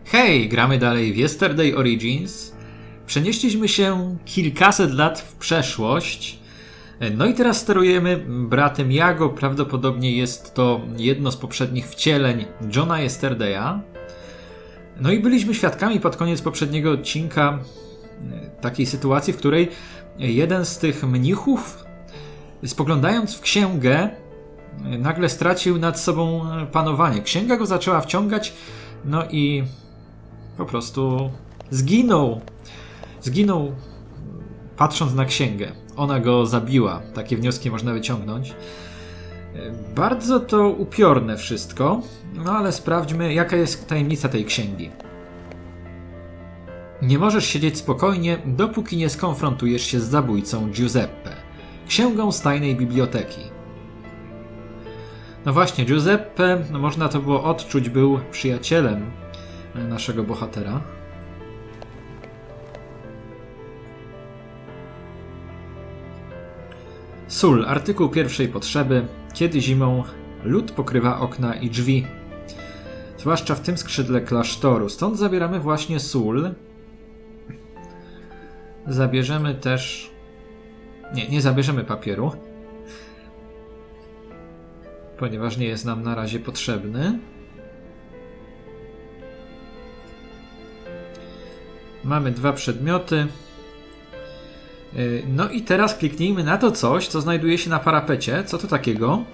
Hej, gramy dalej w Yesterday Origins. Przenieśliśmy się kilkaset lat w przeszłość. No i teraz sterujemy bratem Yago. Prawdopodobnie jest to jedno z poprzednich wcieleń Johna Yesterdaya. No i byliśmy świadkami pod koniec poprzedniego odcinka takiej sytuacji, w której jeden z tych mnichów, spoglądając w księgę, nagle stracił nad sobą panowanie. Księga go zaczęła wciągać, no i po prostu zginął. Zginął patrząc na księgę. Ona go zabiła. Takie wnioski można wyciągnąć. Bardzo to upiorne wszystko, no ale sprawdźmy, jaka jest tajemnica tej księgi. Nie możesz siedzieć spokojnie, dopóki nie skonfrontujesz się z zabójcą Giuseppe, księgą z tajnej biblioteki. No właśnie, Giuseppe, no można to było odczuć, był przyjacielem naszego bohatera. Sól, artykuł pierwszej potrzeby. Kiedy zimą lód pokrywa okna i drzwi. Zwłaszcza w tym skrzydle klasztoru. Stąd zabieramy właśnie sól. Zabierzemy też... Nie zabierzemy papieru. Ponieważ nie jest nam na razie potrzebny. Mamy dwa przedmioty. No i teraz kliknijmy na to coś, co znajduje się na parapecie. Co to takiego?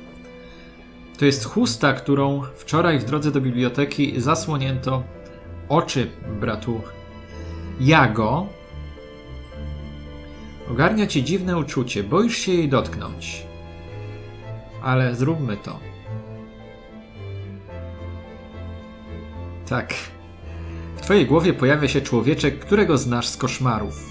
To jest chusta, którą wczoraj w drodze do biblioteki zasłonięto oczy bratu Yago. Ogarnia cię dziwne uczucie, boisz się jej dotknąć. Ale zróbmy to. Tak. W twojej głowie pojawia się człowieczek, którego znasz z koszmarów.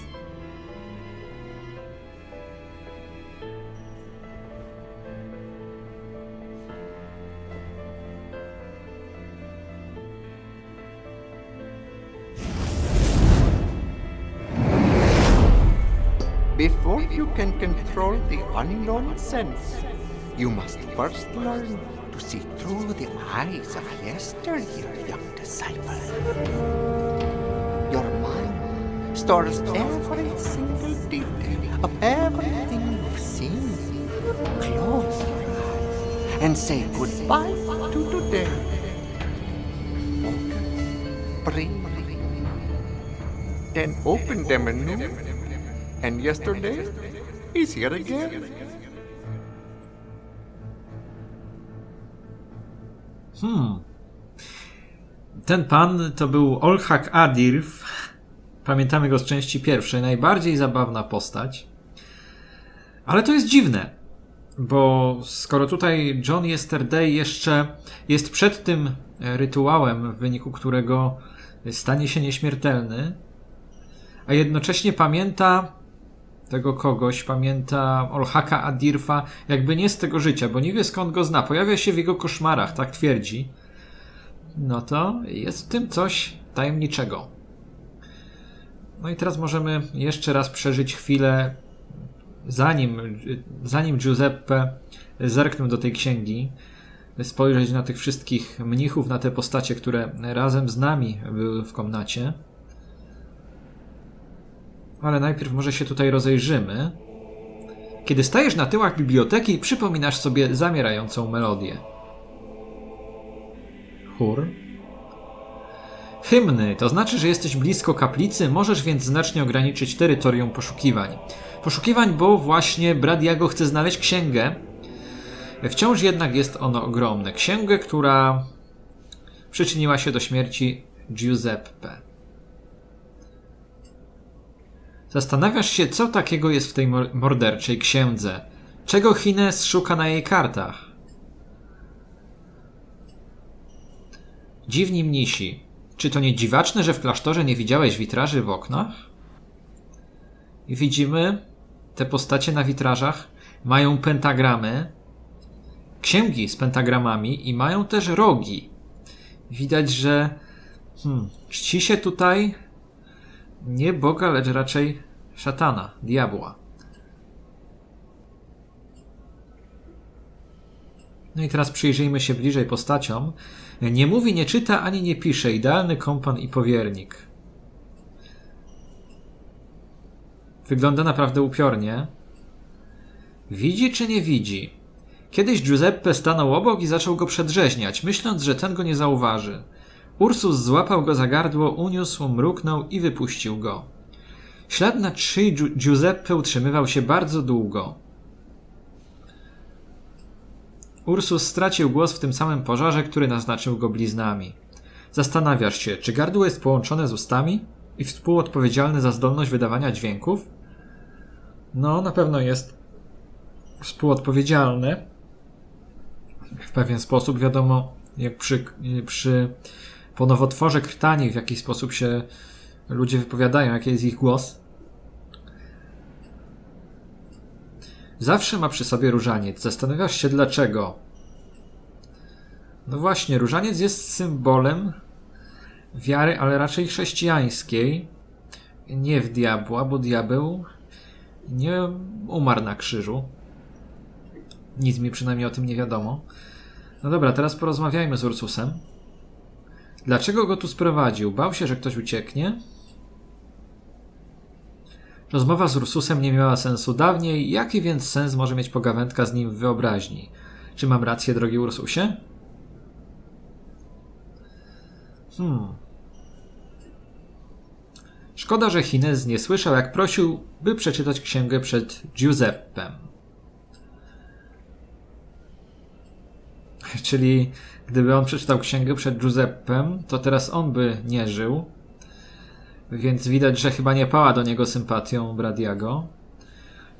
Before you can control the unknown sense, you must first learn to see through the eyes of yesteryear, young disciple. Your mind stores every single detail of everything you've seen. Close your eyes and say goodbye to today. Focus, breathe, then open them anew. And yesterday, he's here again. Ten pan to był Olhak Adirf. Pamiętamy go z części pierwszej. Najbardziej zabawna postać. Ale to jest dziwne. Bo skoro tutaj John Yesterday jeszcze jest przed tym rytuałem, w wyniku którego stanie się nieśmiertelny, a jednocześnie pamięta tego kogoś, pamięta Olhaka Adirfa jakby nie z tego życia, bo nie wie skąd go zna. Pojawia się w jego koszmarach, tak twierdzi. No to jest w tym coś tajemniczego. No i teraz możemy jeszcze raz przeżyć chwilę, zanim Giuseppe zerknął do tej księgi, spojrzeć na tych wszystkich mnichów, na te postacie, które razem z nami były w komnacie. Ale najpierw może się tutaj rozejrzymy. Kiedy stajesz na tyłach biblioteki, przypominasz sobie zamierającą melodię. Chór. Hymny, to znaczy, że jesteś blisko kaplicy, możesz więc znacznie ograniczyć terytorium poszukiwań. Poszukiwań, bo właśnie brat Yago chce znaleźć księgę. Wciąż jednak jest ono ogromne. Księgę, która przyczyniła się do śmierci Giuseppe. Zastanawiasz się, co takiego jest w tej morderczej księdze. Czego Hines szuka na jej kartach? Dziwni mnisi. Czy to nie dziwaczne, że w klasztorze nie widziałeś witraży w oknach? I widzimy, te postacie na witrażach mają pentagramy, księgi z pentagramami i mają też rogi. Widać, że czci się tutaj nie Boga, lecz raczej szatana, diabła. No i teraz przyjrzyjmy się bliżej postaciom. Nie mówi, nie czyta, ani nie pisze. Idealny kompan i powiernik. Wygląda naprawdę upiornie. Widzi czy nie widzi? Kiedyś Giuseppe stanął obok i zaczął go przedrzeźniać, myśląc, że ten go nie zauważy. Ursus złapał go za gardło, uniósł, mruknął i wypuścił go. Ślad na szyi Giuseppe utrzymywał się bardzo długo. Ursus stracił głos w tym samym pożarze, który naznaczył go bliznami. Zastanawiasz się, czy gardło jest połączone z ustami i współodpowiedzialne za zdolność wydawania dźwięków? No, na pewno jest współodpowiedzialne. W pewien sposób, wiadomo, jak przy ponowotworze krtani, w jaki sposób się ludzie wypowiadają, jaki jest ich głos. Zawsze ma przy sobie różaniec. Zastanawiasz się dlaczego. No właśnie, różaniec jest symbolem wiary, ale raczej chrześcijańskiej. Nie w diabła, bo diabeł nie umarł na krzyżu. Nic mi przynajmniej o tym nie wiadomo. No dobra, teraz porozmawiajmy z Ursusem. Dlaczego go tu sprowadził? Bał się, że ktoś ucieknie? Rozmowa z Ursusem nie miała sensu dawniej. Jaki więc sens może mieć pogawędka z nim w wyobraźni? Czy mam rację, drogi Ursusie? Szkoda, że Chinez nie słyszał, jak prosił, by przeczytać księgę przed Giuseppem. Czyli gdyby on przeczytał księgę przed Giuseppem, to teraz on by nie żył. Więc widać, że chyba nie pała do niego sympatią brat Yago.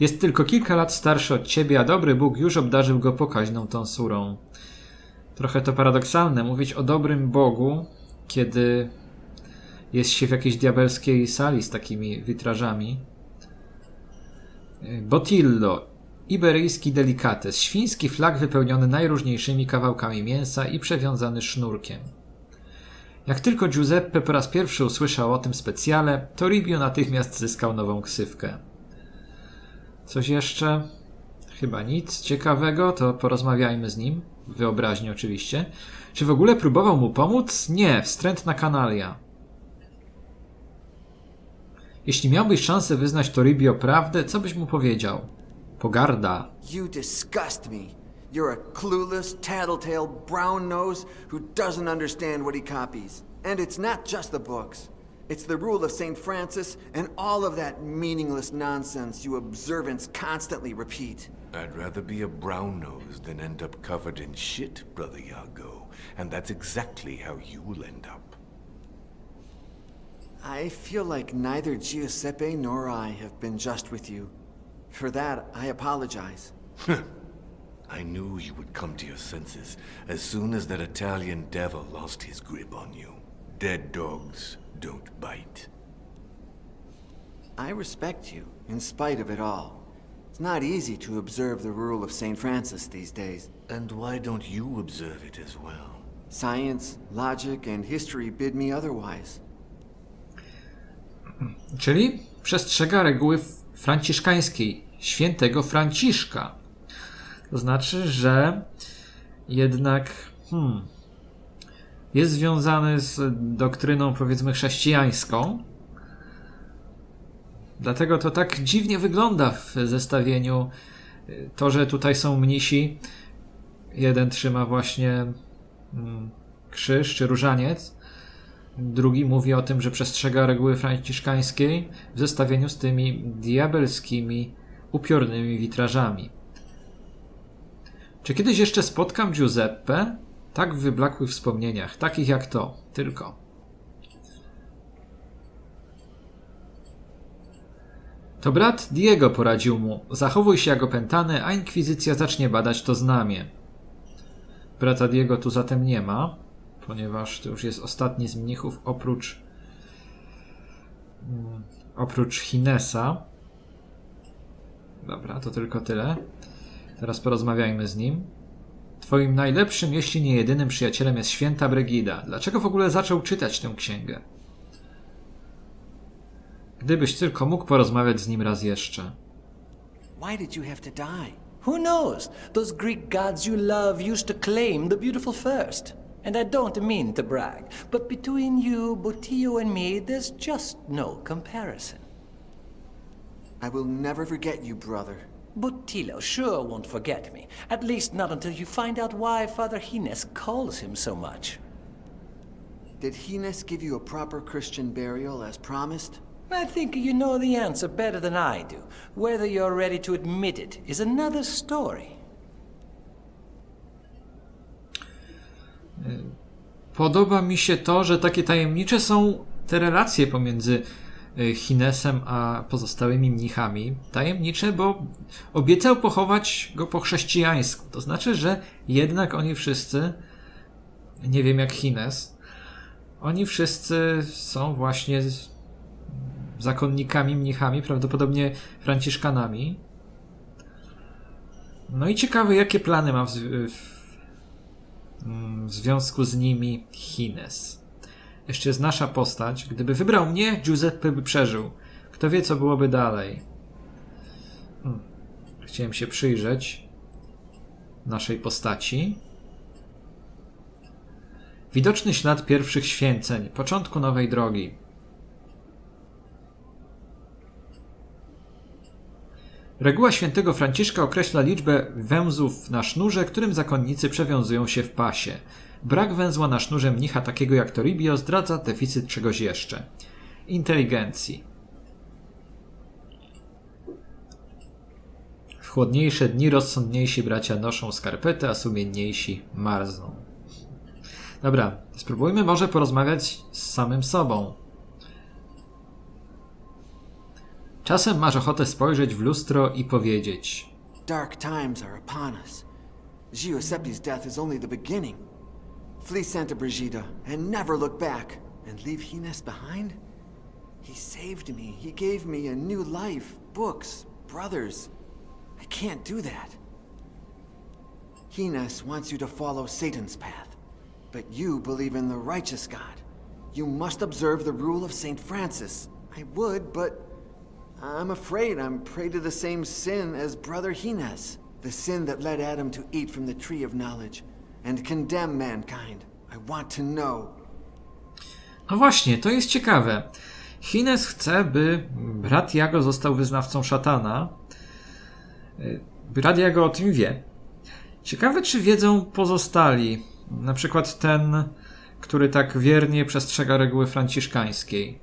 Jest tylko kilka lat starszy od ciebie, a dobry Bóg już obdarzył go pokaźną tonsurą. Trochę to paradoksalne mówić o dobrym Bogu, kiedy jest się w jakiejś diabelskiej sali z takimi witrażami. Botillo. Iberyjski delikates. Świński flag wypełniony najróżniejszymi kawałkami mięsa i przewiązany sznurkiem. Jak tylko Giuseppe po raz pierwszy usłyszał o tym specjale, Toribio natychmiast zyskał nową ksywkę. Coś jeszcze? Chyba nic ciekawego, to porozmawiajmy z nim. W wyobraźni oczywiście. Czy w ogóle próbował mu pomóc? Nie, wstrętna kanalia. Jeśli miałbyś szansę wyznać Toribio prawdę, co byś mu powiedział? Pogarda. You disgust me. You're a clueless, tattletale, brown nose who doesn't understand what he copies. And it's not just the books. It's the rule of St. Francis and all of that meaningless nonsense you observants constantly repeat. I'd rather be a brown nose than end up covered in shit, brother Yago. And that's exactly how you'll end up. I feel like neither Giuseppe nor I have been just with you. For that, I apologize. I knew you would come to your senses as soon as that Italian devil lost his grip on you. Dead dogs don't bite. I respect you, in spite of it all. It's not easy to observe the rule of St. Francis these days. And why don't you observe it as well? Science, logic, and history bid me otherwise. Czyli przestrzega reguły franciszkańskiej, świętego Franciszka. To znaczy, że jednak jest związany z doktryną, powiedzmy, chrześcijańską. Dlatego to tak dziwnie wygląda w zestawieniu. To, że tutaj są mnisi. Jeden trzyma właśnie krzyż czy różaniec. Drugi mówi o tym, że przestrzega reguły franciszkańskiej w zestawieniu z tymi diabelskimi, upiornymi witrażami. Czy kiedyś jeszcze spotkam Giuseppe? Tak w wyblakłych wspomnieniach, takich jak to, tylko. To brat Diego poradził mu, zachowuj się jak opętany, a inkwizycja zacznie badać to znamie. Brata Diego tu zatem nie ma, ponieważ to już jest ostatni z mnichów oprócz Chinesa. Dobra, to tylko tyle. Teraz porozmawiajmy z nim. Twoim najlepszym, jeśli nie jedynym przyjacielem jest święta Brygida. Dlaczego w ogóle zaczął czytać tę księgę? Gdybyś tylko mógł porozmawiać z nim raz jeszcze. Why did you have to die? Who knows? Those Greek gods you love used to claim the beautiful first. And I don't mean to brag, but between you, Botillo and me, there's just no comparison. I will never forget you, brother. Botillo sure won't forget me, at least not until you find out why Father Gines calls him so much. Did Gines give you a proper Christian burial as promised? I think you know the answer better than I do. Whether you're ready to admit it is another story. Podoba mi się to, że takie tajemnicze są te relacje pomiędzy Ginesem a pozostałymi mnichami. Tajemnicze, bo obiecał pochować go po chrześcijańsku. To znaczy, że jednak oni wszyscy, nie wiem jak Gines, oni wszyscy są właśnie zakonnikami, mnichami, prawdopodobnie franciszkanami. No i ciekawe, jakie plany ma w związku z nimi Gines. Jeszcze jest nasza postać. Gdyby wybrał mnie, Giuseppe by przeżył. Kto wie, co byłoby dalej. Chciałem się przyjrzeć naszej postaci. Widoczny ślad pierwszych święceń, początku nowej drogi. Reguła świętego Franciszka określa liczbę węzłów na sznurze, którym zakonnicy przewiązują się w pasie. Brak węzła na sznurze mnicha takiego jak Toribio zdradza deficyt czegoś jeszcze. Inteligencji. W chłodniejsze dni rozsądniejsi bracia noszą skarpety, a sumienniejsi marzną. Dobra, spróbujmy może porozmawiać z samym sobą. Czasem masz ochotę spojrzeć w lustro i powiedzieć: Dark times are upon us. Giuseppe's death is only the beginning. Flee Santa Brigida and never look back. And leave Gines behind? He saved me. He gave me a new life, books, brothers. I can't do that. Gines wants you to follow Satan's path. But you believe in the righteous God. You must observe the rule of St. Francis. I would, but I'm afraid I'm prey to the same sin as Brother Gines. The sin that led Adam to eat from the tree of knowledge and condemn mankind. I want to know. No właśnie, to jest ciekawe. Gines chce, by brat Yago został wyznawcą szatana. Brat Yago o tym wie. Ciekawe, czy wiedzą pozostali. Na przykład ten, który tak wiernie przestrzega reguły franciszkańskiej.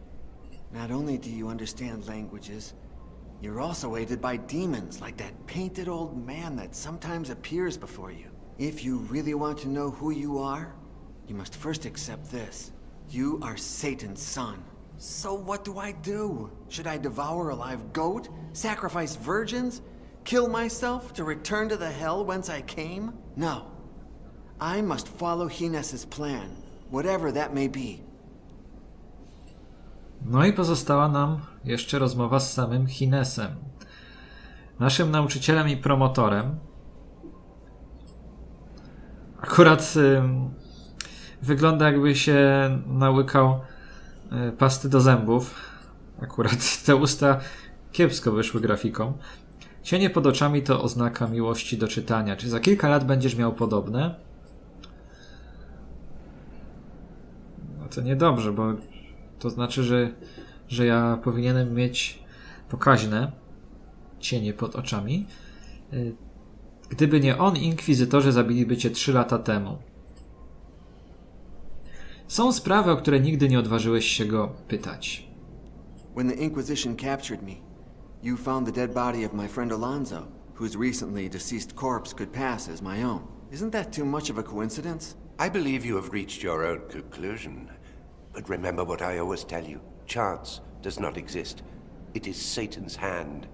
Not only do you understand languages, you're also aided by demons like that painted old man that sometimes appears before you. If you really want to know who you are, you must first accept this. You are Satan's son. So what do I do? Should I devour a live goat? Sacrifice virgins? Kill myself to return to the hell whence I came? No. I must follow Gines's plan, whatever that may be. No i pozostała nam jeszcze rozmowa z samym Ginesem. Naszym nauczycielem i promotorem. Akurat wygląda, jakby się nałykał pasty do zębów. Akurat te usta kiepsko wyszły grafiką. Cienie pod oczami to oznaka miłości do czytania. Czy za kilka lat będziesz miał podobne? No to niedobrze, bo to znaczy, że ja powinienem mieć pokaźne cienie pod oczami. Gdyby nie on, inkwizytorzy zabiliby cię 3 lata temu. Są sprawy, o które nigdy nie odważyłeś się go pytać. When the Inquisition captured me, you found the dead body of my friend Alonzo, whose recently deceased corpse could pass as my own. Isn't that too much of a coincidence? I believe you have reached your own conclusion. But remember what I always tell you. Chance does not exist. It is Satan's hand.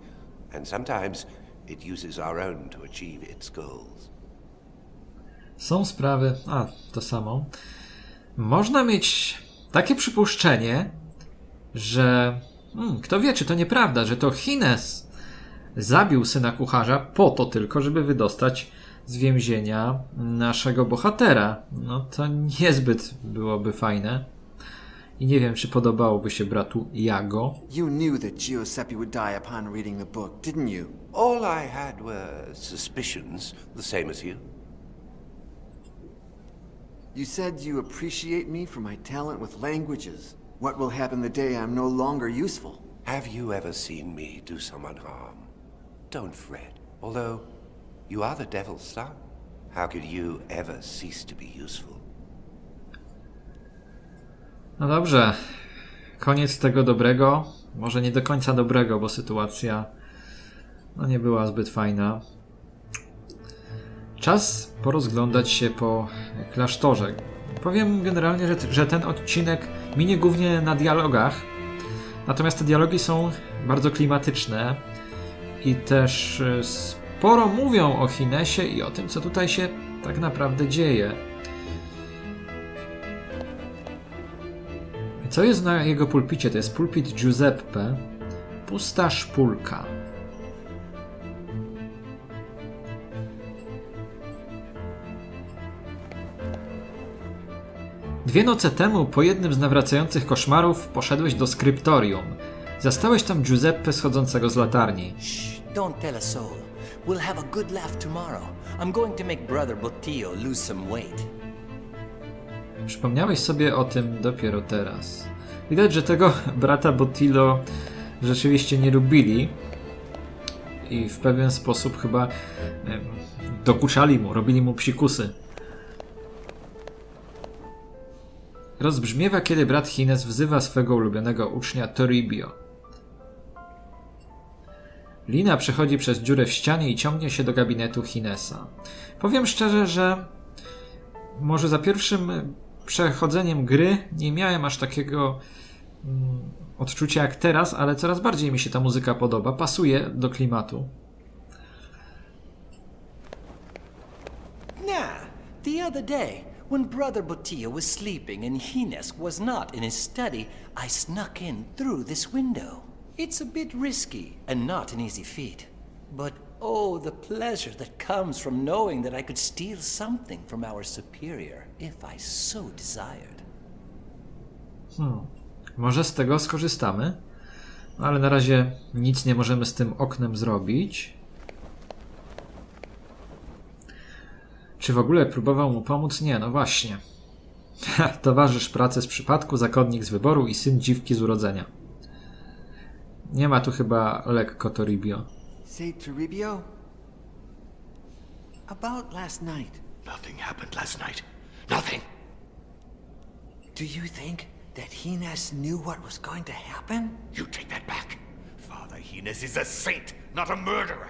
And sometimes it uses our own to achieve its goals. Są sprawy... to samo. Można mieć takie przypuszczenie, że... kto wie, czy to nieprawda, że to Gines zabił syna kucharza po to tylko, żeby wydostać z więzienia naszego bohatera. No to niezbyt byłoby fajne. I nie wiem, czy podobałoby się bratu Yago. You knew that Giuseppe would die upon reading the book, didn't you? All I had were suspicions, the same as you. You said you appreciate me for my talent with languages. What will happen the day I'm no longer useful? Have you ever seen me do someone harm? Don't fret. Although you are the devil's son, how could you ever cease to be useful? No dobrze. Koniec tego dobrego. Może nie do końca dobrego, bo sytuacja nie była zbyt fajna. Czas porozglądać się po klasztorze. Powiem generalnie, że ten odcinek minie głównie na dialogach. Natomiast te dialogi są bardzo klimatyczne i też sporo mówią o Hinesie i o tym, co tutaj się tak naprawdę dzieje. Co jest na jego pulpicie? To jest pulpit Giuseppe. Pusta szpulka. Dwie noce temu, po jednym z nawracających koszmarów, poszedłeś do skryptorium. Zastałeś tam Giuseppe schodzącego z latarni. Shh, don't tell a soul. We'll have a good laugh tomorrow. I'm going to make brother Bottillo lose some weight. Przypomniałeś sobie o tym dopiero teraz. Widać, że tego brata Bottillo rzeczywiście nie lubili i w pewien sposób chyba dokuczali mu, robili mu psikusy. Rozbrzmiewa, kiedy brat Hines wzywa swego ulubionego ucznia Toribio. Lina przechodzi przez dziurę w ścianie i ciągnie się do gabinetu Hinesa. Powiem szczerze, że może za pierwszym przechodzeniem gry nie miałem aż takiego odczucia jak teraz, ale coraz bardziej mi się ta muzyka podoba. Pasuje do klimatu. Nah, the other day, when brother Bottillo was sleeping and Hines was not in his study, I snuck in through this window. It's a bit risky and not an easy feat. But oh, the pleasure that comes from knowing that I could steal something from our superior, if I so desired. Może z tego skorzystamy? No, ale na razie nic nie możemy z tym oknem zrobić. Czy w ogóle próbował mu pomóc? Nie, no właśnie. Towarzysz pracy z przypadku, zakonnik z wyboru i syn dziwki z urodzenia. Nie ma tu chyba lekko Toribio. Say, Toribio? About last night. Nothing happened last night. Nothing. Do you think that Hines knew what was going to happen? You take that back. Father Hines is a saint, not a murderer.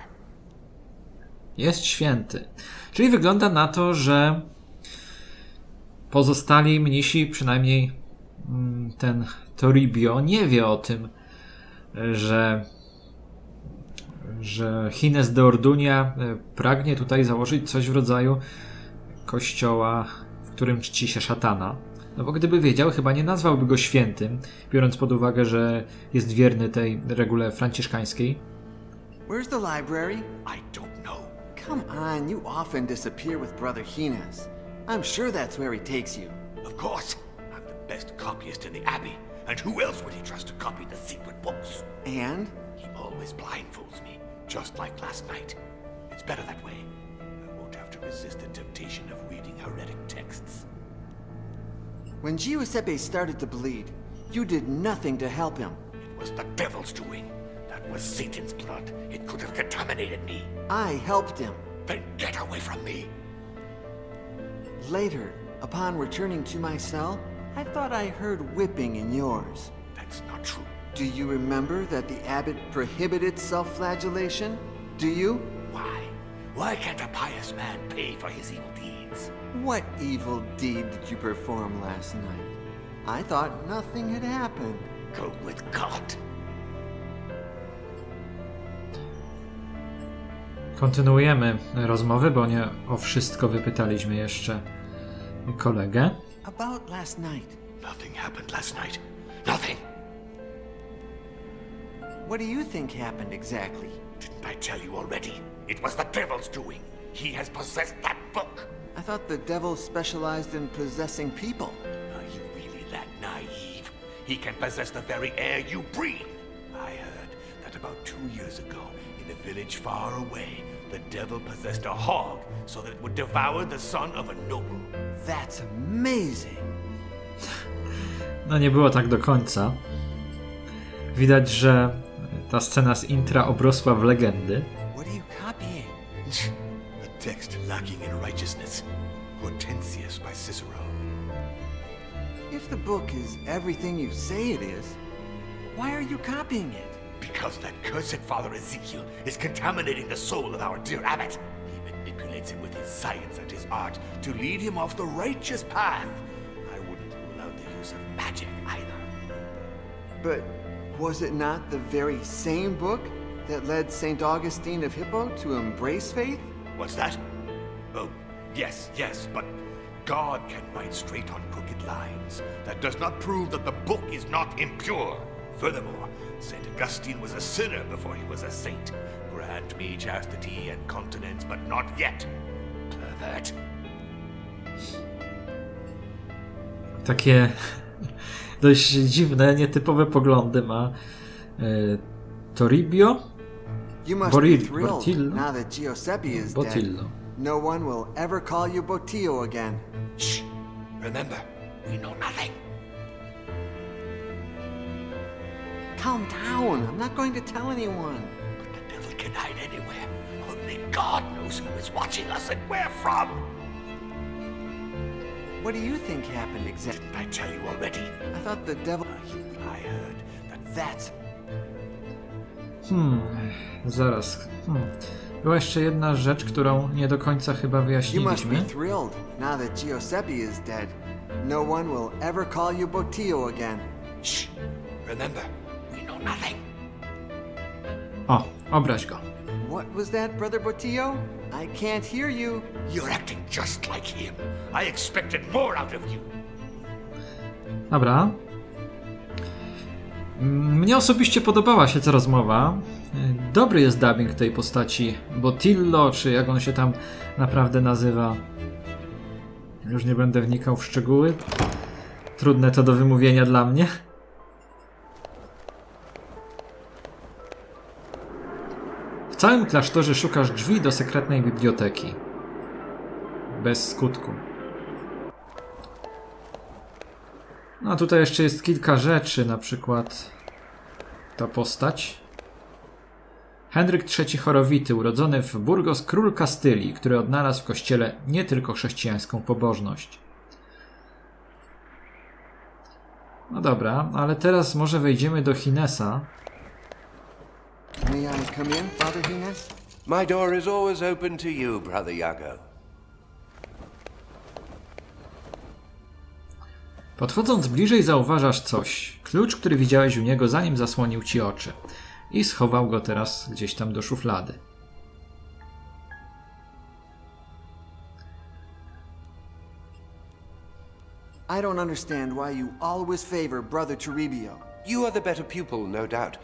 Jest święty. Czyli wygląda na to, że pozostali mnisi, przynajmniej ten Toribio, nie wie o tym, że Hines de Ordunia pragnie tutaj założyć coś w rodzaju kościoła, w którym czci się szatana. No bo gdyby wiedział, chyba nie nazwałby go świętym, biorąc pod uwagę, że jest wierny tej regule franciszkańskiej. Where's the library? I don't know. Come on, you often disappear with Brother Hines. I'm sure that's where he takes you. Of course. I'm the best copyist in the Abbey. And who else would he trust to copy the secret books? And? He always blindfolds me, just like last night. It's better that way. I won't have to resist the temptation of reading heretic texts. When Giuseppe started to bleed, you did nothing to help him. It was the devil's doing. That was Satan's blood. It could have contaminated me. I helped him. Then get away from me. Later, upon returning to my cell, I thought I heard whipping in yours. That's not true. Do you remember that the abbot prohibited self-flagellation? Do you? Why? Why can't a pious man pay for his evil deeds? What evil deed did you perform last night? I thought nothing had happened. Go with God. Kontynuujemy rozmowę, bo nie o wszystko wypytaliśmy jeszcze kolegę. About last night. Nothing happened last night. Nothing. What do you think happened exactly? Didn't I tell you already? It was the devil's doing. He has possessed that book. I thought the devil specialized in possessing people. Are you really that naive? He can possess the very air you breathe. I heard that about 2 years ago, in a village far away, The devil possessed a hog so that it would devour the son of a noble. That's amazing. No nie było tak do końca. Widać, że ta scena z intra obrosła w legendy. What are you copying? A text lacking in righteousness. Hortensius by Cicero. If the book is everything you say it is, why are you copying it? Because that cursed Father Ezekiel is contaminating the soul of our dear abbot. He manipulates him with his science and his art to lead him off the righteous path. I wouldn't rule out the use of magic either. But was it not the very same book that led St. Augustine of Hippo to embrace faith? What's that? Oh, yes, but God can write straight on crooked lines. That does not prove that the book is not impure. Furthermore, St. Augustine was a sinner before he was a saint. Grant me chastity and continence, but not yet. Pervert. Takie dość dziwne, nietypowe poglądy ma Toribio. You must be thrilled Botillo. now that Giuseppe is Botillo. dead. No one will ever call you Botillo again. Shh! Remember, we know nothing. Calm down. I'm not going to tell anyone. But the devil can hide anywhere. Only God knows who is watching us and where from. What do you think happened exactly? Didn't I tell you already? I thought the devil... I heard that That's... Zaraz. Była jeszcze jedna rzecz, którą nie do końca chyba You must be wyjaśniliśmy. thrilled now that Giuseppe is dead. No one will ever call you Botillo again. Shh! Remember, we know nothing. O, obraź go. What was that, Brother Botillo? I can't hear you. You're acting just like him. I expected more out of you. Dobra. Mnie osobiście podobała się ta rozmowa. Dobry jest dubbing tej postaci Botillo, czy jak on się tam naprawdę nazywa. Już nie będę wnikał w szczegóły. Trudne to do wymówienia dla mnie. W całym klasztorze szukasz drzwi do sekretnej biblioteki. Bez skutku. No tutaj jeszcze jest kilka rzeczy, na przykład ta postać. Henryk III Chorowity, urodzony w Burgos, król Kastylii, który odnalazł w kościele nie tylko chrześcijańską pobożność. No dobra, ale teraz może wejdziemy do Hinesa. May I come in, Father Hines? My door is always open to you, Brother Yago. Podchodząc bliżej zauważasz coś. Klucz, który widziałeś u niego, zanim zasłonił ci oczy. I schował go teraz gdzieś tam do szuflady. I don't understand why you always favor Brother Toribio. You are the better pupil, no doubt,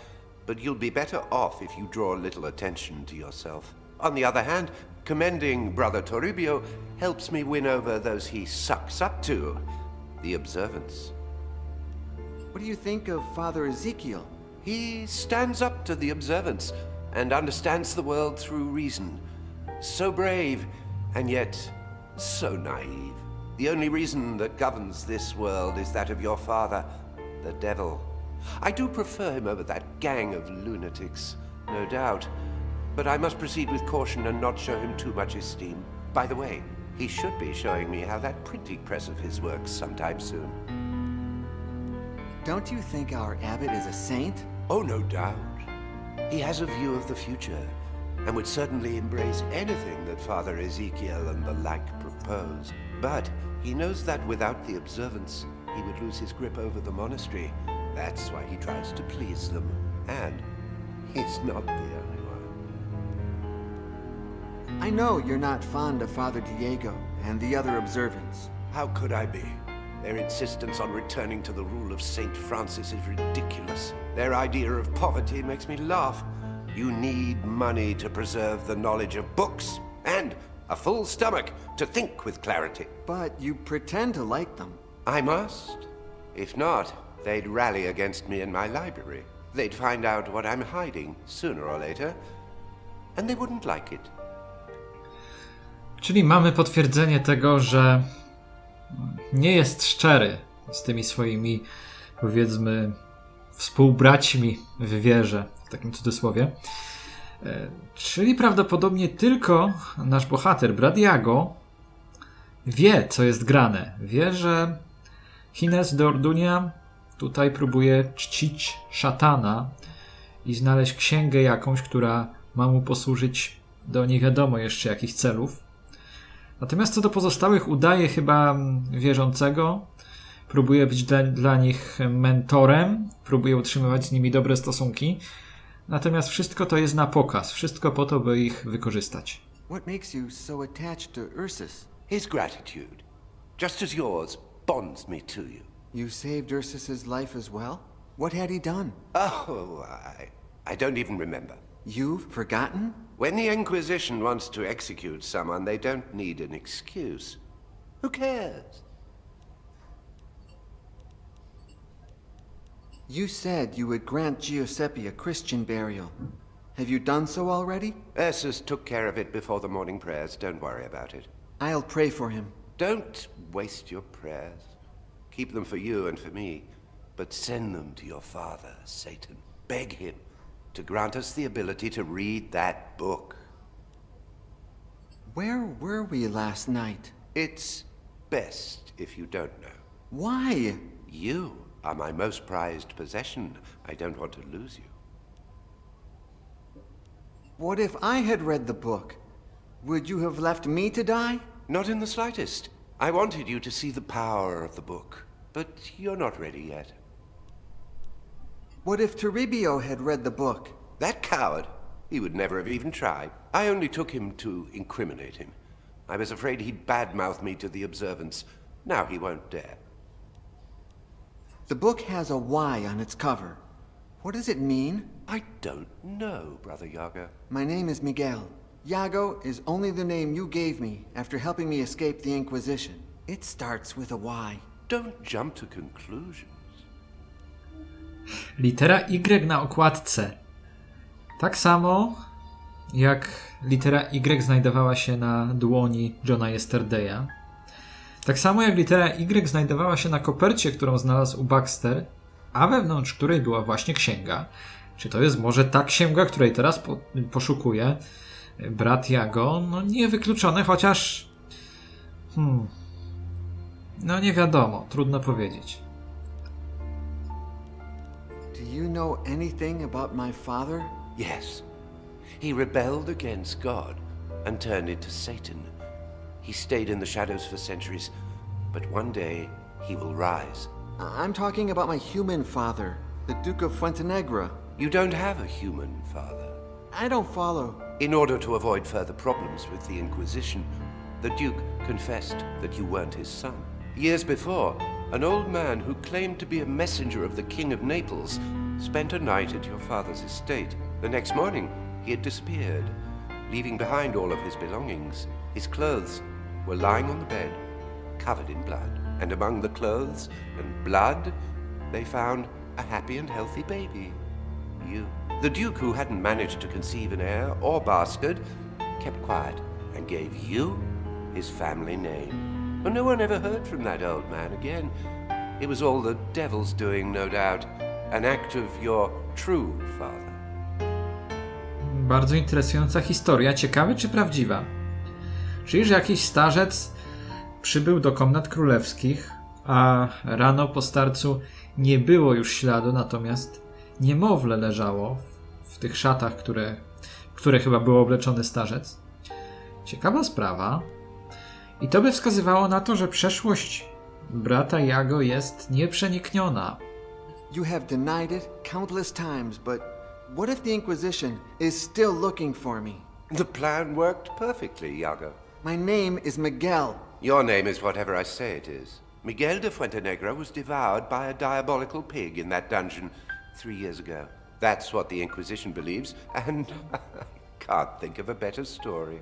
but you'll be better off if you draw a little attention to yourself. On the other hand, commending Brother Toribio helps me win over those he sucks up to, the observants. What do you think of Father Ezekiel? He stands up to the observants and understands the world through reason. So brave, and yet so naive. The only reason that governs this world is that of your father, the devil. I do prefer him over that gang of lunatics, no doubt. But I must proceed with caution and not show him too much esteem. By the way, he should be showing me how that printing press of his works sometime soon. Don't you think our abbot is a saint? Oh, no doubt. He has a view of the future, and would certainly embrace anything that Father Ezekiel and the like propose. But he knows that without the observance, he would lose his grip over the monastery. That's why he tries to please them. And he's not the only one. I know you're not fond of Father Diego and the other observants. How could I be? Their insistence on returning to the rule of St. Francis is ridiculous. Their idea of poverty makes me laugh. You need money to preserve the knowledge of books, and a full stomach to think with clarity. But you pretend to like them. I must. If not, they'd rally against me in my library. They'd find out what I'm hiding sooner or later, and they wouldn't like it. Czyli mamy potwierdzenie tego, że nie jest szczery z tymi swoimi, powiedzmy, współbraćmi w wierze, w takim cudzysłowie. Czyli prawdopodobnie tylko nasz bohater, brat Yago, wie, co jest grane. Wie, że Hines de Ordunia tutaj próbuje czcić szatana i znaleźć księgę jakąś, która ma mu posłużyć do nie wiadomo jeszcze jakich celów. Natomiast co do pozostałych udaje chyba wierzącego, próbuje być dla nich mentorem, próbuje utrzymywać z nimi dobre stosunki. Natomiast wszystko to jest na pokaz, wszystko po to, by ich wykorzystać. What makes you so attached to Ursus? His gratitude, just as yours, bonds me to you. You saved Ursus's life as well? What had he done? Oh, I don't even remember. You've forgotten? When the Inquisition wants to execute someone, they don't need an excuse. Who cares? You said you would grant Giuseppe a Christian burial. Have you done so already? Ursus took care of it before the morning prayers. Don't worry about it. I'll pray for him. Don't waste your prayers. Keep them for you and for me. But send them to your father, Satan. Beg him to grant us the ability to read that book. Where were we last night? It's best if you don't know. Why? You are my most prized possession. I don't want to lose you. What if I had read the book? Would you have left me to die? Not in the slightest. I wanted you to see the power of the book, but you're not ready yet. What if Toribio had read the book? That coward, he would never have even tried. I only took him to incriminate him. I was afraid he'd badmouth me to the observants. Now he won't dare. The book has a Y on its cover. What does it mean? I don't know, Brother Yago. My name is Miguel. Yago is only the name you gave me after helping me escape the Inquisition. It starts with a Y. Don't jump to conclusions. Litera Y na okładce. Tak samo jak litera Y znajdowała się na dłoni Johna Yesterdaya. Tak samo jak litera Y znajdowała się na kopercie, którą znalazł u Baxter, a wewnątrz której była właśnie księga. Czy to jest może ta księga, której teraz poszukuje brat Yago? No niewykluczone, chociaż... No nie wiadomo, trudno powiedzieć. Do you know anything about my father? Yes. He rebelled against God and turned into Satan. He stayed in the shadows for centuries, but one day he will rise. I'm talking about my human father, the Duke of Fuentenegra. You don't have a human father. I don't follow. In order to avoid further problems with the Inquisition, the Duke confessed that you weren't his son. Years before, an old man who claimed to be a messenger of the King of Naples spent a night at your father's estate. The next morning, he had disappeared, leaving behind all of his belongings. His clothes were lying on the bed, covered in blood. And among the clothes and blood, they found a happy and healthy baby. You. The Duke, who hadn't managed to conceive an heir or bastard, kept quiet and gave you his family name. But no one ever heard from that old man again. It was all the devil's doing, no doubt. An act of your true father. Bardzo interesująca historia. Ciekawe, czy prawdziwa. Czyli, że jakiś starzec przybył do komnat królewskich, a rano po starcu nie było już śladu, natomiast niemowlę leżało w tych szatach, które chyba był obleczony starzec. Ciekawa sprawa. I to by wskazywało na to, że przeszłość brata Yago jest nieprzenikniona. You have denied it countless times, but what if the Inquisition is still looking for me? The plan worked perfectly, Yago. My name is Miguel. Your name is whatever I say it is. Miguel de Fuentenegra was devoured by a diabolical pig in that dungeon 3 years ago. That's what the Inquisition believes, and I can't think of a better story.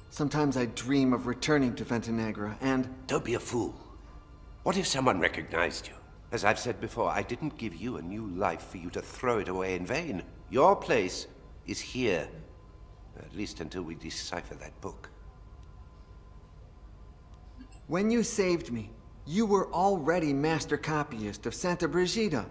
Sometimes I dream of returning to Fuentenegra, and... Don't be a fool. What if someone recognized you? As I've said before, I didn't give you a new life for you to throw it away in vain. Your place is here, At least until we decipher that book. When you saved me, you were already master copyist of Santa Brigida.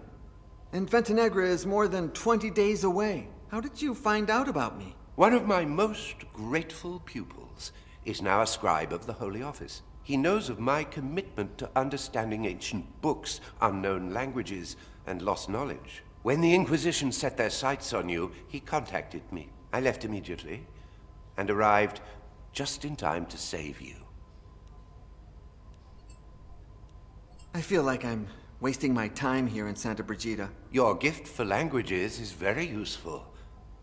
And Ventenegra is more than 20 days away. How did you find out about me? One of my most grateful pupils is now a scribe of the Holy Office. He knows of my commitment to understanding ancient books, unknown languages, and lost knowledge. When the Inquisition set their sights on you, he contacted me. I left immediately and arrived just in time to save you. I feel like I'm wasting my time here in Santa Brigida. Your gift for languages is very useful,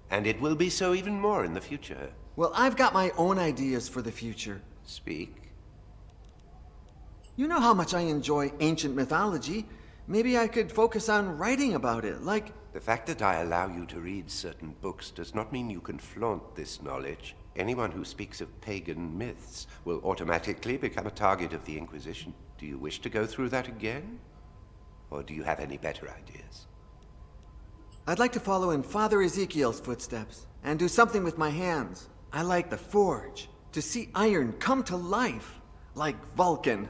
and it will be so even more in the future. Well, I've got my own ideas for the future. Speak. You know how much I enjoy ancient mythology. Maybe I could focus on writing about it, like... The fact that I allow you to read certain books does not mean you can flaunt this knowledge. Anyone who speaks of pagan myths will automatically become a target of the Inquisition. Do you wish to go through that again? Or do you have any better ideas? I'd like to follow in Father Ezekiel's footsteps and do something with my hands. I like the forge, to see iron come to life, like Vulcan,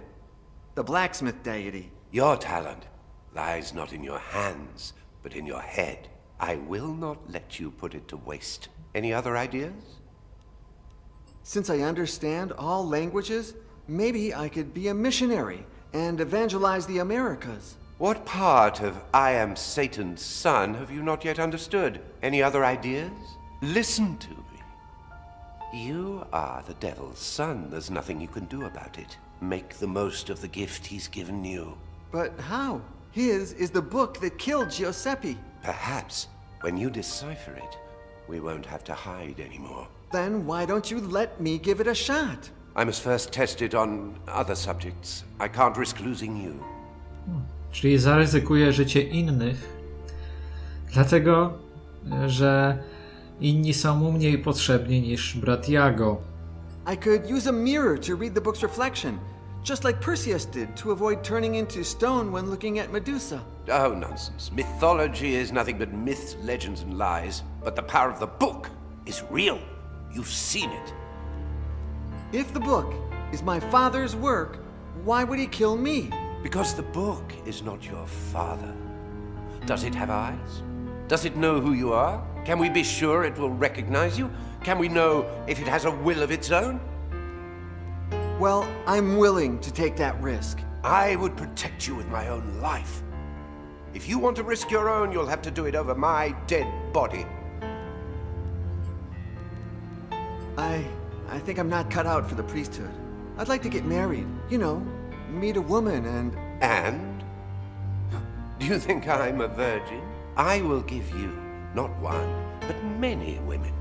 the blacksmith deity. Your talent lies not in your hands, but in your head. I will not let you put it to waste. Any other ideas? Since I understand all languages, maybe I could be a missionary and evangelize the Americas. What part of I am Satan's son have you not yet understood? Any other ideas? Listen to me. You are the devil's son. There's nothing you can do about it. Make the most of the gift he's given you. But how? His is the book that killed Giuseppe. Perhaps, when you decipher it, we won't have to hide anymore. Then why don't you let me give it a shot? I must first test it on other subjects. I can't risk losing you. Czyli zaryzykuje życie innych, dlatego, że inni są mu mniej potrzebni niż brat Yago. I could use a mirror to read the book's reflection, just like Perseus did to avoid turning into stone when looking at Medusa. Oh, nonsense. Mythology is nothing but myths, legends, and lies. But the power of the book is real. You've seen it. If the book is my father's work, why would he kill me? Because the book is not your father. Does it have eyes? Does it know who you are? Can we be sure it will recognize you? Can we know if it has a will of its own? Well, I'm willing to take that risk. I would protect you with my own life. If you want to risk your own, you'll have to do it over my dead body. I think I'm not cut out for the priesthood. I'd like to get married, you know, meet a woman and... And? Do you think I'm a virgin? I will give you, not one, but many women.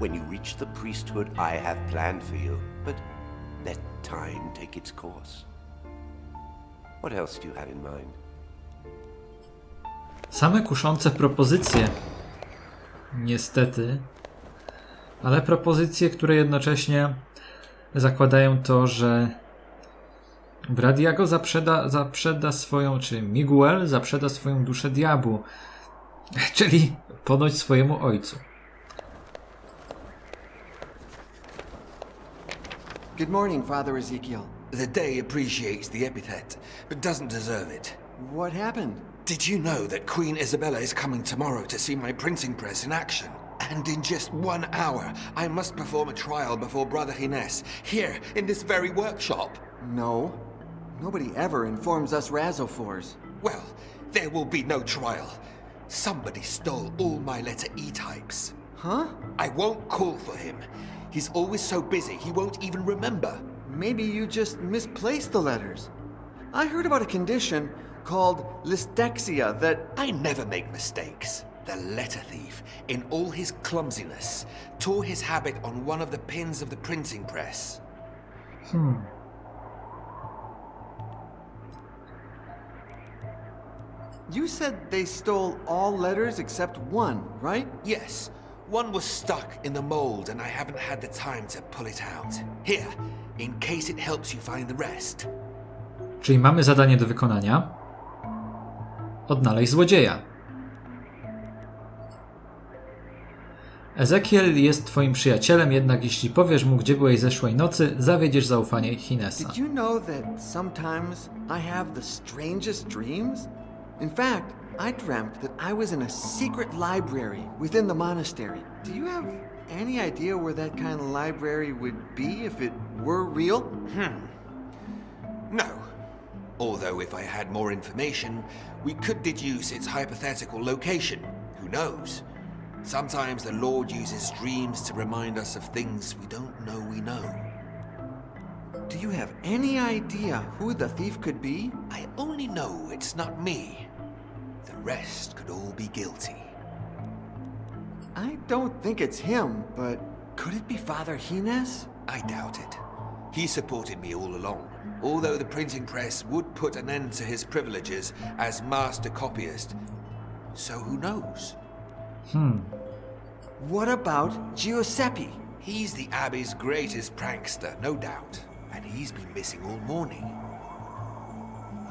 When you reach the priesthood I have planned for you, but let time take its course. What else do you have in mind? Same kuszące propozycje. Niestety. Ale propozycje, które jednocześnie zakładają to, że brat Yago zaprzeda swoją, czy Miguel zaprzeda swoją duszę diabłu. Czyli ponoć swojemu ojcu. Good morning, Father Ezekiel. The day appreciates the epithet, but doesn't deserve it. What happened? Did you know that Queen Isabella is coming tomorrow to see my printing press in action? And in just 1 hour, I must perform a trial before Brother Ginés, here, in this very workshop. No. Nobody ever informs us Razophors. Well, there will be no trial. Somebody stole all my letter E types. Huh? I won't call for him. He's always so busy, he won't even remember. Maybe you just misplaced the letters. I heard about a condition called lystexia that... I never make mistakes. The letter thief, in all his clumsiness, tore his habit on one of the pins of the printing press. You said they stole all letters except one, right? Yes, one was stuck in the mold and I haven't had the time to pull it out. Here, in case it helps you find the rest. Czyli mamy zadanie do wykonania. Odnaleźć złodzieja. Ezekiel jest twoim przyjacielem, jednak jeśli powiesz mu, gdzie byłeś zeszłej nocy, zawiedziesz zaufanie Hinesa. Did you know that sometimes I have the strangest dreams? In fact, I dreamt that I was in a secret library within the monastery. Do you have any idea where that kind of library would be if it were real? No. Although if I had more information, we could deduce its hypothetical location. Who knows? Sometimes the Lord uses dreams to remind us of things we don't know we know. Do you have any idea who the thief could be? I only know it's not me. The rest could all be guilty. I don't think it's him, but could it be Father Hines? I doubt it. He supported me all along, although the printing press would put an end to his privileges as master copyist. So who knows? What about Giuseppe? He's the Abbey's greatest prankster, no doubt. And he's been missing all morning.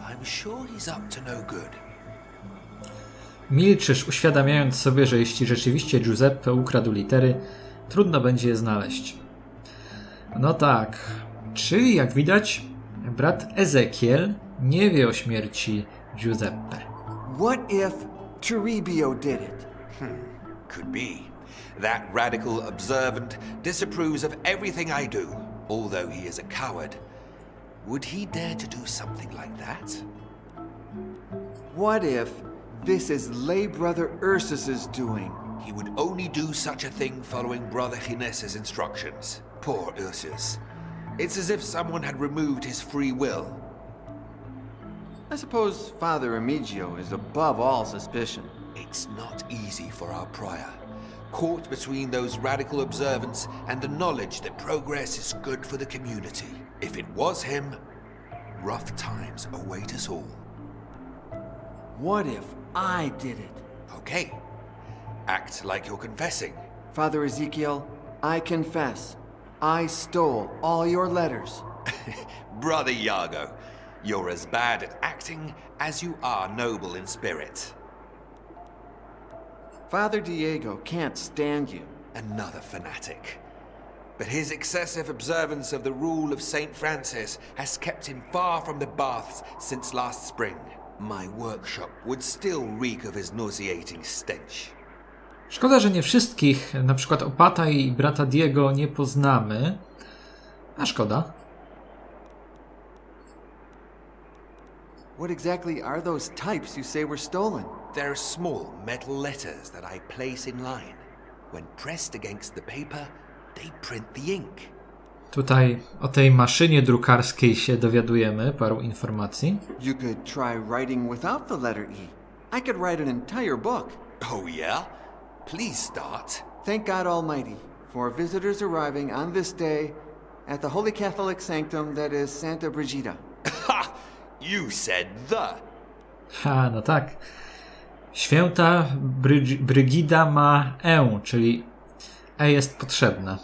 I'm sure he's up to no good. Milczysz, uświadamiając sobie, że jeśli rzeczywiście Giuseppe ukradł litery, trudno będzie je znaleźć. No tak, czyli jak widać, brat Ezekiel nie wie o śmierci Giuseppe. What if Toribio did it? Could be. That radical observant disapproves of everything I do, although he is a coward. Would he dare to do something like that? What if this is lay brother Ursus's doing? He would only do such a thing following Brother Hines's instructions. Poor Ursus. It's as if someone had removed his free will. I suppose Father Remigio is above all suspicion. It's not easy for our prior, caught between those radical observants and the knowledge that progress is good for the community. If it was him, rough times await us all. What if I did it? Okay. Act like you're confessing. Father Ezekiel, I confess. I stole all your letters. Brother Yago, you're as bad at acting as you are noble in spirit. Father Diego can't stand you. Another fanatic. But his excessive observance of the rule of St. Francis has kept him far from the baths since last spring. My workshop would still reek of his nauseating stench. Szkoda, że nie wszystkich, na przykład opata i brata Diego, nie poznamy. A szkoda. What exactly are those types you say were stolen? They're small metal letters that I place in line. When pressed against the paper, they print the ink. Tutaj o tej maszynie drukarskiej się dowiadujemy, paru informacji. You could try writing without the letter E. I could write an entire book. Oh yeah? Please start. Thank God Almighty for visitors arriving on this day at the Holy Catholic Sanctum that is Santa Brigida. Ha! You said the. Ha, no tak. Święta Brygida ma E, czyli E jest potrzebna.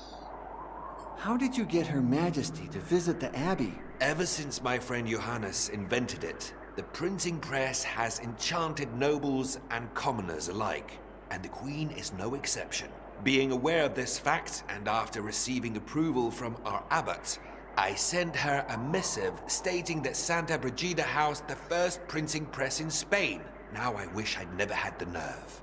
How did you get Her Majesty to visit the Abbey? Ever since my friend Johannes invented it, the printing press has enchanted nobles and commoners alike, and the Queen is no exception. Being aware of this fact, and after receiving approval from our abbot, I sent her a missive stating that Santa Brigida housed the first printing press in Spain. Now I wish I'd never had the nerve.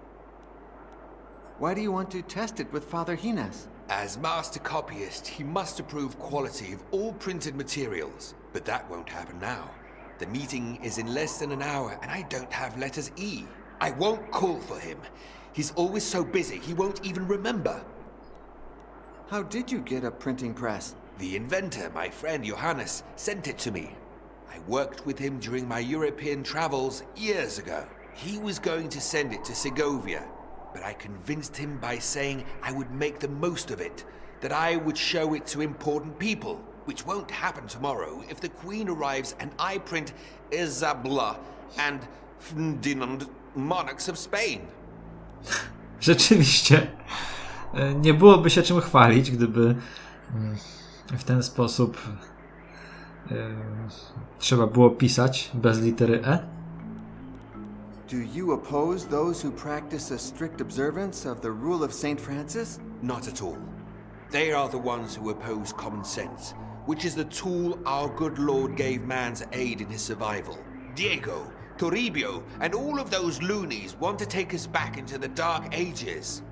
Why do you want to test it with Father Hines? As master copyist, he must approve quality of all printed materials. But that won't happen now. The meeting is in less than an hour, and I don't have letters E. I won't call for him. He's always so busy, he won't even remember. How did you get a printing press? The inventor, my friend Johannes, sent it to me. I worked with him during my European travels years ago. He was going to send it to Segovia, but I convinced him by saying I would make the most of it, that I would show it to important people, which won't happen tomorrow if the Queen arrives and I print Isabella and Ferdinand, monarchs of Spain. Rzeczywiście, nie byłoby się czym chwalić, gdyby w ten sposób trzeba było pisać bez litery E. Do you oppose those who practice a strict observance of the rule of St. Francis? Not at all. They are the ones who oppose common sense, which is the tool our good Lord gave man to aid in his survival. Diego, Toribio, and all of those loonies want to take us back into the Dark Ages.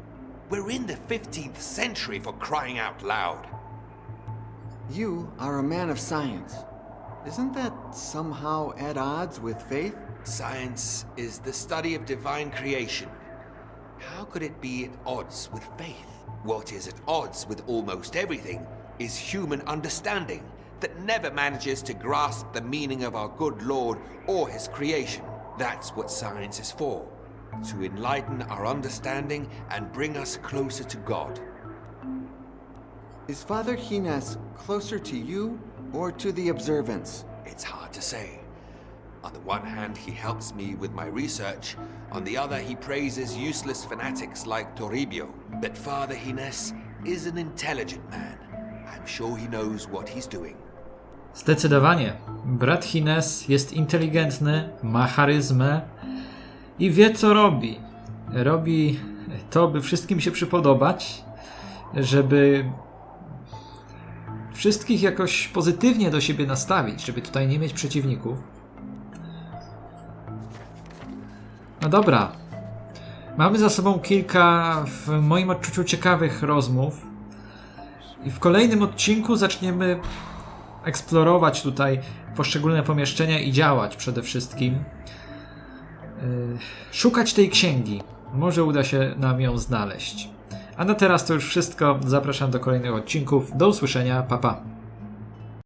We're in the 15th century, for crying out loud. You are a man of science. Isn't that somehow at odds with faith? Science is the study of divine creation. How could it be at odds with faith? What is at odds with almost everything is human understanding that never manages to grasp the meaning of our good Lord or his creation. That's what science is for, to enlighten our understanding and bring us closer to God. Is Father Gines closer to you or to the observance? It's hard to say. On the one hand, he helps me with my research. On the other, he praises useless fanatics like Toribio. But Father Gines is an intelligent man. I'm sure he knows what he's doing. Zdecydowanie. Brat Gines jest inteligentny, ma charyzmę i wie, co robi. Robi to, by wszystkim się przypodobać, żeby wszystkich jakoś pozytywnie do siebie nastawić, żeby tutaj nie mieć przeciwników. No dobra. Mamy za sobą kilka, w moim odczuciu, ciekawych rozmów. I w kolejnym odcinku zaczniemy eksplorować tutaj poszczególne pomieszczenia i działać przede wszystkim. Szukać tej księgi. Może uda się nam ją znaleźć. A na teraz to już wszystko. Zapraszam do kolejnych odcinków. Do usłyszenia. Pa, pa.